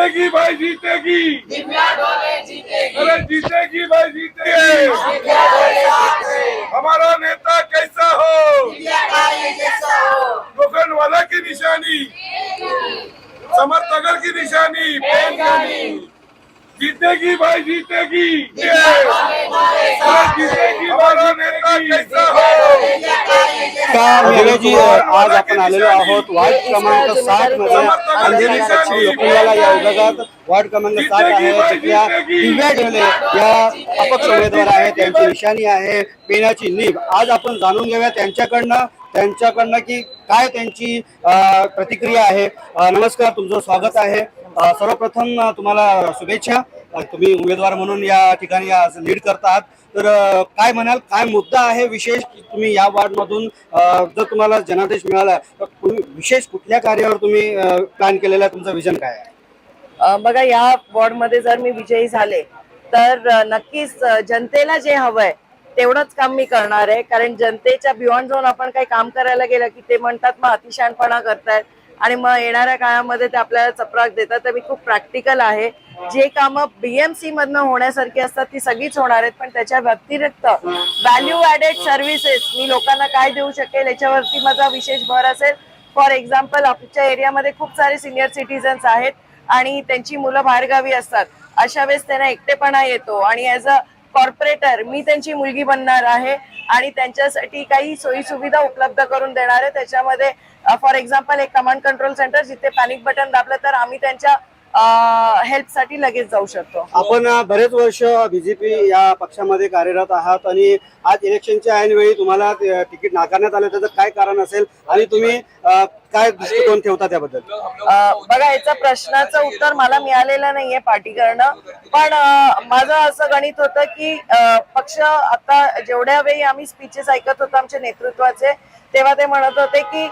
जीतेगी भाई जीतेगी, अरे जीतेगी भाई जीतेगी। हमारा नेता कैसा हो, लोखंड वाला की निशानी, समर्थकर की निशानी, जीतेगी भाई जीतेगी, जीतेगी हमारा नेता कैसा हो। जी आज आपण आलेलो आहोत वार्ड क्रमांक 7 मध्ये अंधेरी पश्चिम लोकलवाला या विभागात वार्ड क्रमांक 7 आहे. तिथल्या दिव्या ढोले या अपक्ष उमेदवार आहेत, त्यांची निशाणी आहे पेनाची नीब. आज आपण जाणून घेऊया त्यांच्याकडनं की काय त्यांची प्रतिक्रिया आहे. नमस्कार, तुमचं स्वागत आहे. सर्वप्रथम तुम्हाला शुभेच्छा. तुम्ही उमेदवार म्हणून या ठिकाणी आज लीड करतात, तर काय म्हणाल, काय मुद्दा आहे विशेष तुम्ही या वार्ड मधून जर तुम्हाला जनादेश मिळाला तर तुम्ही विशेष कुठल्या कार्यावर तुम्ही प्लॅन केलेला, तुमचं विजन काय आहे? बघा, या वॉर्ड मध्ये जर मी विजयी झाले तर नक्कीच जनतेला जे हवंय तेवढंच काम मी करणार आहे. कारण जनतेच्या बियॉन्ड जाऊन आपण काही काम करायला गेलं की ते म्हणतात मग अतिशहाणपणा करतायत आणि मग येणाऱ्या काळामध्ये ते आपल्याला चपराक देतात. तर मी खूप प्रॅक्टिकल आहे. जे कामं बीएमसी मधनं होण्यासारखी असतात ती सगळीच होणार आहेत, पण त्याच्या व्यतिरिक्त व्हॅल्यू ऍडेड सर्व्हिसेस मी लोकांना काय देऊ शकेल याच्यावरती माझा विशेष भर असेल. फॉर एक्झाम्पल, आमच्या एरियामध्ये खूप सारे सिनियर सिटीजन्स आहेत आणि त्यांची मुलं बाहेरगावी असतात. अशा वेळेस त्यांना एकटेपणा येतो आणि ऍज अ कॉर्पोरेटर मी त्यांची मुलगी बनणार आहे आणि त्यांच्यासाठी काही सोयी सुविधा उपलब्ध करून देणार आहे. त्याच्यामध्ये फॉर एक्झाम्पल एक कमांड कंट्रोल सेंटर, जिथे पॅनिक बटन दाबलं तर आम्ही त्यांच्या हेल्प साठी लगेच जाऊ शकतो. आपण बरेच वर्ष बीजेपी या पक्षामध्ये कार्यरत आहात आणि आज इलेक्शनच्या ऐनवेळी तुम्हाला तिकीट नाकारण्यात आलं, त्याचं काय कारण असेल आणि तुम्ही काय दृष्टिकोन ठेवता त्याबद्दल? बघा, याचा प्रश्नाचं उत्तर मला मिळालेलं नाहीये पार्टीकडनं, पण माझं असं गणित होतं की पक्ष आता जेवढ्या वेळी आम्ही स्पीचेस ऐकत होतो आमच्या नेतृत्वाचे, तेव्हा ते म्हणत होते की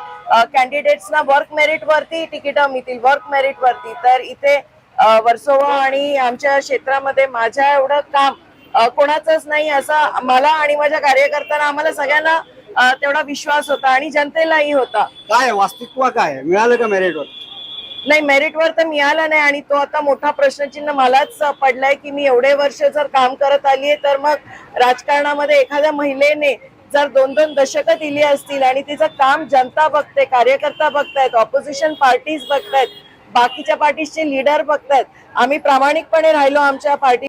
कॅन्डिडेट्सना वर्क मेरिट वरती तिकीटं मिळतील, वर्क मेरिट वरती. तर इथे वर्सोवा आणि आमच्या क्षेत्रामध्ये माझ्या एवढं काम कोणाचंच नाही असं मला आणि माझ्या कार्यकर्त्यांना, आम्हाला सगळ्यांना तेवढा विश्वास होता आणि जनतेलाही होता. काय वास्तविकता काय मिळालं का मेरिटवर? नाही, मेरिटवर तर मिळालं नाही आणि तो आता मोठा प्रश्नचिन्ह मलाच पडलाय की मी एवढे वर्ष जर काम करत आलीये तर मग राजकारणामध्ये एखाद्या महिलेने जर 2-2 दशकं दिली असतील आणि तिचं काम जनता बघते, कार्यकर्ता बघतायत, ऑपोजिशन पार्टीज बघतायत, बाकीच्या पार्टीजचे लीडर बघतायत, आम्ही प्रामाणिकपणे राहिलो आमच्या पार्टी